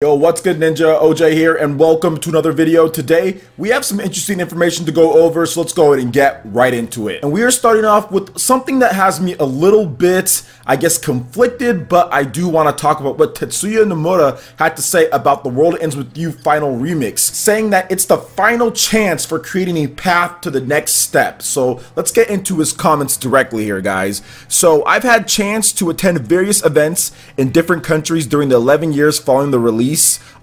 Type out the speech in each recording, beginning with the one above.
Yo, what's good, Ninja? OJ here, and welcome to another video. Today, we have some interesting information to go over, so let's go ahead and get right into it. And we are starting off with something that has me a little bit, I guess, conflicted, but I do want to talk about what Tetsuya Nomura had to say about The World Ends With You Final Remix, saying that it's the final chance for creating a path to the next step. So let's get into his comments directly here, guys. So I've had chance to attend various events in different countries during the 11 years following the release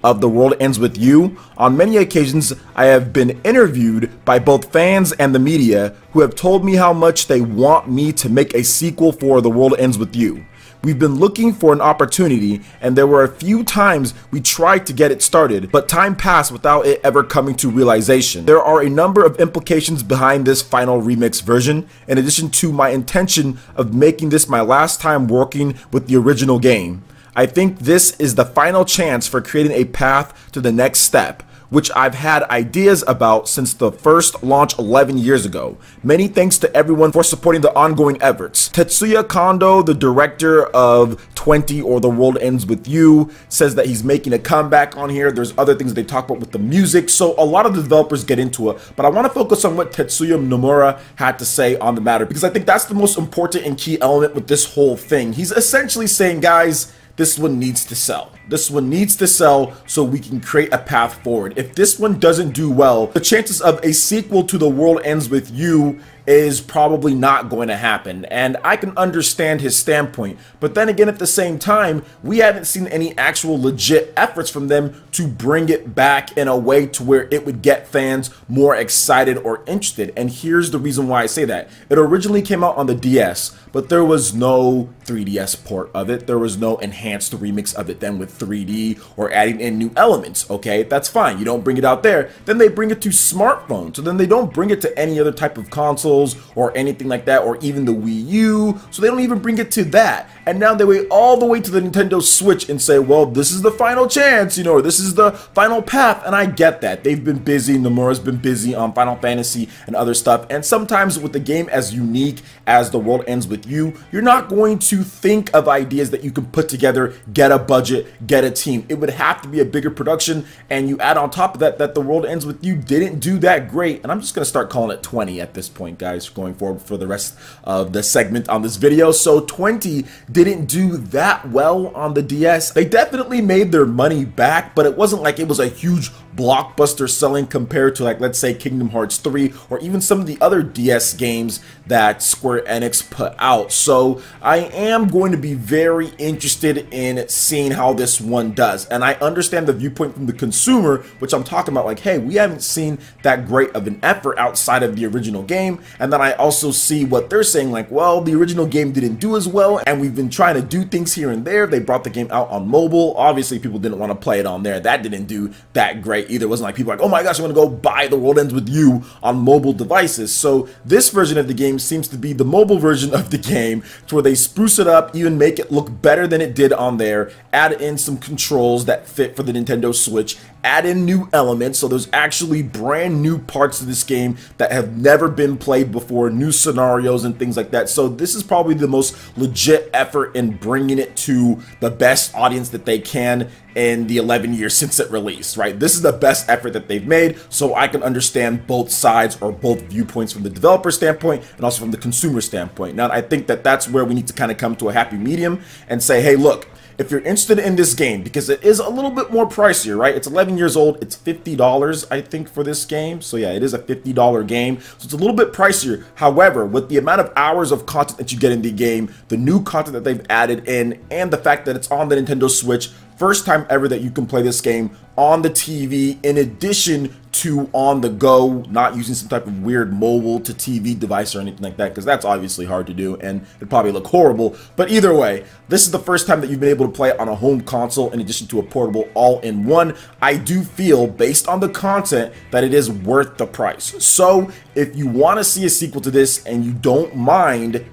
of The World Ends With You. On many occasions, I have been interviewed by both fans and the media who have told me how much they want me to make a sequel for The World Ends With You. We've been looking for an opportunity, and there were a few times we tried to get it started, but time passed without it ever coming to realization. There are a number of implications behind this final remix version, in addition to my intention of making this my last time working with the original game. I think this is the final chance for creating a path to the next step, which I've had ideas about since the first launch 11 years ago. Many thanks to everyone for supporting the ongoing efforts. Tetsuya Kondo, the director of 20 or The World Ends With You, says that he's making a comeback on here. There's other things they talk about with the music, so a lot of the developers get into it, but I want to focus on what Tetsuya Nomura had to say on the matter, because I think that's the most important and key element with this whole thing. He's essentially saying, guys, this one needs to sell. This one needs to sell so we can create a path forward. If this one doesn't do well, the chances of a sequel to The World Ends With You is probably not going to happen, and I can understand his standpoint, but then again, at the same time, we haven't seen any actual legit efforts from them to bring it back in a way to where it would get fans more excited or interested. And here's the reason why I say that. It originally came out on the DS, but there was no 3DS port of it. There was no enhanced remix of it then with 3D or adding in new elements. Okay, that's fine. You don't bring it out there. Then they bring it to smartphones. So then they don't bring it to any other type of console or anything like that, or even the Wii U, so they don't even bring it to that. And now they wait all the way to the Nintendo Switch and say, well, this is the final chance, you know, or this is the final path. And I get that. They've been busy. Nomura's been busy on Final Fantasy and other stuff. And sometimes with the game as unique as The World Ends With You, you're not going to think of ideas that you can put together, get a budget, get a team. It would have to be a bigger production. And you add on top of that, that The World Ends With You didn't do that great. And I'm just going to start calling it 20 at this point, guys, going forward for the rest of the segment on this video. So 20 didn't do that well on the DS. They definitely made their money back, but it wasn't like it was a huge blockbuster selling compared to, like, let's say Kingdom Hearts 3 or even some of the other DS games that Square Enix put out. So I am going to be very interested in seeing how this one does. And I understand the viewpoint from the consumer, which I'm talking about, like, hey, we haven't seen that great of an effort outside of the original game. And then I also see what they're saying, like, well, the original game didn't do as well, and we've been trying to do things here and there. They brought the game out on mobile. Obviously, people didn't want to play it on there. That didn't do that great either. It wasn't like people were like, oh my gosh, I'm gonna go buy The World Ends With You on mobile devices. So this version of the game seems to be the mobile version of the game, to where they spruce it up, even make it look better than it did on there, add in some controls that fit for the Nintendo Switch, add in new elements, so there's actually brand new parts of this game that have never been played before, new scenarios and things like that. So this is probably the most legit effort in bringing it to the best audience that they can in the 11 years since it released, right? This is the best effort that they've made, so I can understand both sides or both viewpoints from the developer standpoint and also from the consumer standpoint. Now, I think that that's where we need to kind of come to a happy medium and say, hey, look, if you're interested in this game, because it is a little bit more pricier, right? It's 11 years old. It's $50, I think, for this game. So yeah, it is a $50 game. So it's a little bit pricier. However, with the amount of hours of content that you get in the game, the new content that they've added in, and the fact that it's on the Nintendo Switch, first time ever that you can play this game on the TV, in addition to on the go, not using some type of weird mobile to TV device or anything like that, because that's obviously hard to do and it'd probably look horrible. But either way, this is the first time that you've been able to play it on a home console in addition to a portable all-in-one. I do feel, based on the content, that it is worth the price. So if you want to see a sequel to this and you don't mind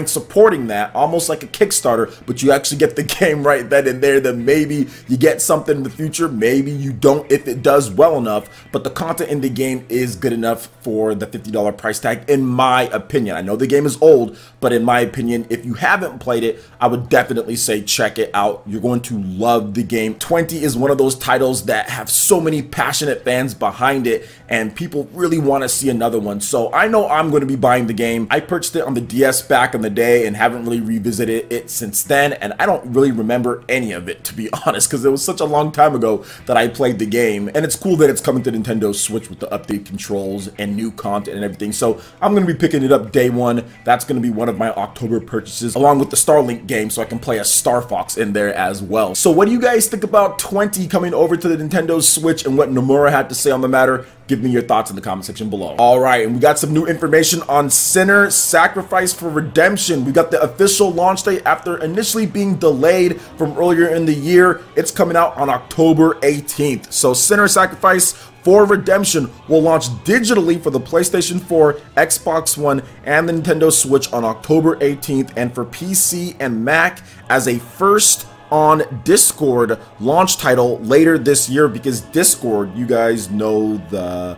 supporting that, almost like a Kickstarter, but you actually get the game right then and there, then maybe you get something in the future. maybe you don't if it does well enough, but the content in the game is good enough for the $50 price tag, in my opinion. I know the game is old, but in my opinion, if you haven't played it, I would definitely say check it out. You're going to love the game. 20 is one of those titles that have so many passionate fans behind it, and people really want to see another one. So I know I'm going to be buying the game. I purchased it on the DS back in the day and haven't really revisited it since then, and I don't really remember any of it, to be honest, because it was such a long time ago that I played the game. And it's cool that it's coming to Nintendo Switch with the update controls and new content and everything. So I'm going to be picking it up day one. That's going to be one of my October purchases, along with the Starlink game, so I can play a Star Fox in there as well. So what do you guys think about 20 coming over to the Nintendo Switch and what Nomura had to say on the matter? Give me your thoughts in the comment section below. All right, and we got some new information on Sinner Sacrifice for Redemption. We got the official launch date after initially being delayed from earlier in the year. It's coming out on October 18th. So Sinner Sacrifice for Redemption will launch digitally for the PlayStation 4, Xbox One, and the Nintendo Switch on October 18th, and for PC and Mac as a first on Discord launch title later this year, because Discord, you guys know, the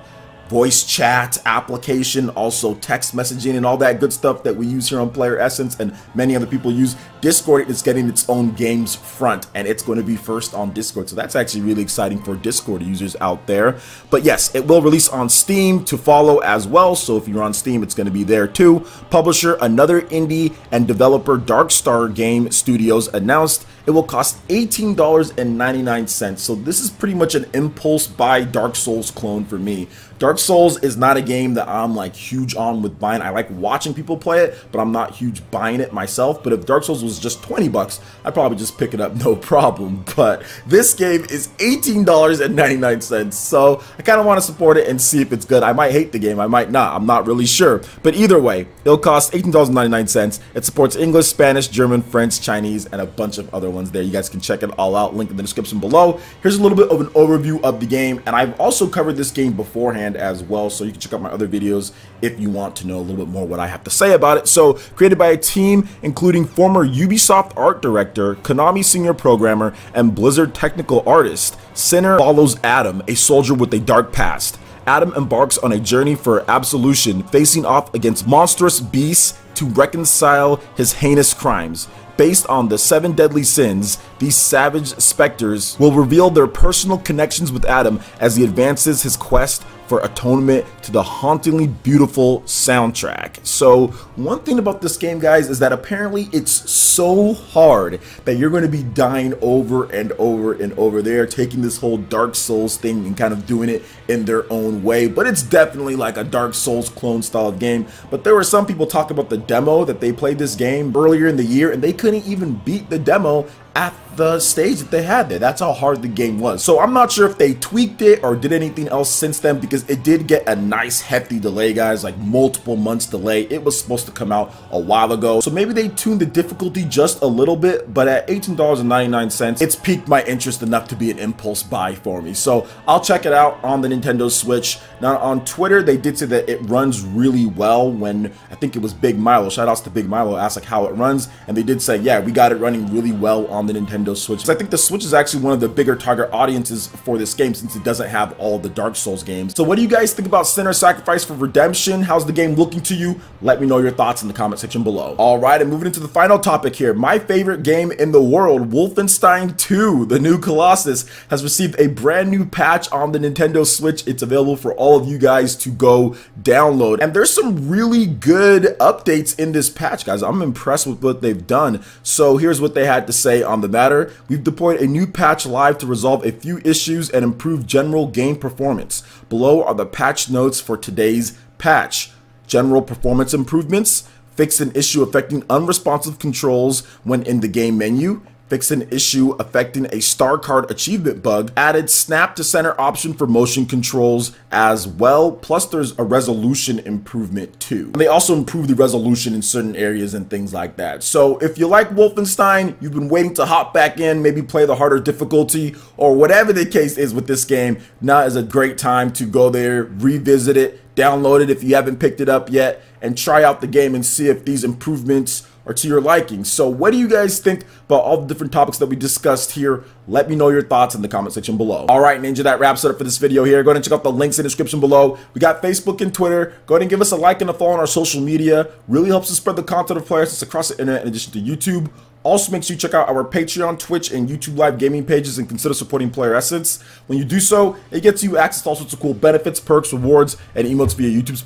voice chat application, also text messaging and all that good stuff that we use here on PlayerEssence and many other people use. Discord is getting its own games front, and it's going to be first on Discord, so that's actually really exciting for Discord users out there. But yes, it will release on Steam to follow as well, so if you're on Steam, it's going to be there too. Publisher, another indie and developer, Darkstar Game Studios, announced it will cost $18.99, so this is pretty much an impulse buy Dark Souls clone for me. Dark Souls is not a game that I'm like huge on with buying. I like watching people play it, but I'm not huge buying it myself. But if Dark Souls was just 20 bucks, I'd probably just pick it up, no problem. But this game is $18.99, so I kind of want to support it and see if it's good. I might hate the game, I might not, I'm not really sure. But either way, it'll cost $18.99. It supports English, Spanish, German, French, Chinese, and a bunch of other ones there. You guys can check it all out, link in the description below. Here's a little bit of an overview of the game, and I've also covered this game beforehand as well, so you can check out my other videos if you want to know a little bit more what I have to say about it. So, created by a team including former Ubisoft art director, Konami senior programmer, and Blizzard technical artist, Sinner follows Adam, a soldier with a dark past. Adam embarks on a journey for absolution, facing off against monstrous beasts to reconcile his heinous crimes. Based on the 7 deadly sins, these savage specters will reveal their personal connections with Adam as he advances his quest for atonement to the hauntingly beautiful soundtrack. So one thing about this game, guys, is that apparently it's so hard that you're going to be dying over and over and over. They're taking this whole Dark Souls thing and kind of doing it in their own way, but it's definitely like a Dark Souls clone style of game. But there were some people talking about the demo that they played this game earlier in the year, and they couldn't even beat the demo at the stage that they had there. That's how hard the game was. So I'm not sure if they tweaked it or did anything else since then, because it did get a nice hefty delay, guys, like multiple months delay. It was supposed to come out a while ago, so maybe they tuned the difficulty just a little bit, but at $18.99, it's piqued my interest enough to be an impulse buy for me. So I'll check it out on the Nintendo Switch. Now on Twitter, they did say that it runs really well. When I think it was Big Milo, shout outs to Big Milo, asked like how it runs, and they did say, yeah, we got it running really well on the Nintendo Switch. Because I think the Switch is actually one of the bigger target audiences for this game, since it doesn't have all the Dark Souls games. So what do you guys think about Sinner Sacrifice for Redemption? How's the game looking to you? Let me know your thoughts in the comment section below. All right, and moving into the final topic here, my favorite game in the world, Wolfenstein II, the new Colossus, has received a brand new patch on the Nintendo Switch. It's available for all of you guys to go download, and there's some really good updates in this patch, guys. I'm impressed with what they've done. So here's what they had to say on the matter. We've deployed a new patch live to resolve a few issues and improve general game performance. Below are the patch notes for today's patch. General performance improvements. Fix an issue affecting unresponsive controls when in the game menu. Fix an issue affecting a star card achievement bug. Added snap to center option for motion controls as well. Plus there's a resolution improvement too. And they also improve the resolution in certain areas and things like that. So if you like Wolfenstein, you've been waiting to hop back in, maybe play the harder difficulty or whatever the case is with this game, now is a great time to go there, revisit it, download it if you haven't picked it up yet, and try out the game and see if these improvements are to your liking. So what do you guys think about all the different topics that we discussed here? Let me know your thoughts in the comment section below. Alright, Ninja, that wraps it up for this video here. Go ahead and check out the links in the description below. We got Facebook and Twitter. Go ahead and give us a like and a follow on our social media. Really helps us spread the content of PlayerEssence across the internet in addition to YouTube. Also, make sure you check out our Patreon, Twitch, and YouTube live gaming pages and consider supporting PlayerEssence. When you do so, it gets you access to all sorts of cool benefits, perks, rewards, and emotes via YouTube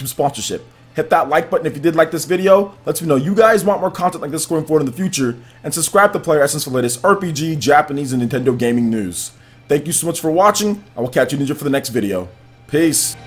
sponsorship. Hit that like button if you did like this video. Lets me know you guys want more content like this going forward in the future. And subscribe to PlayerEssence for the latest RPG, Japanese, and Nintendo gaming news. Thank you so much for watching. I will catch you, Ninja, for the next video. Peace.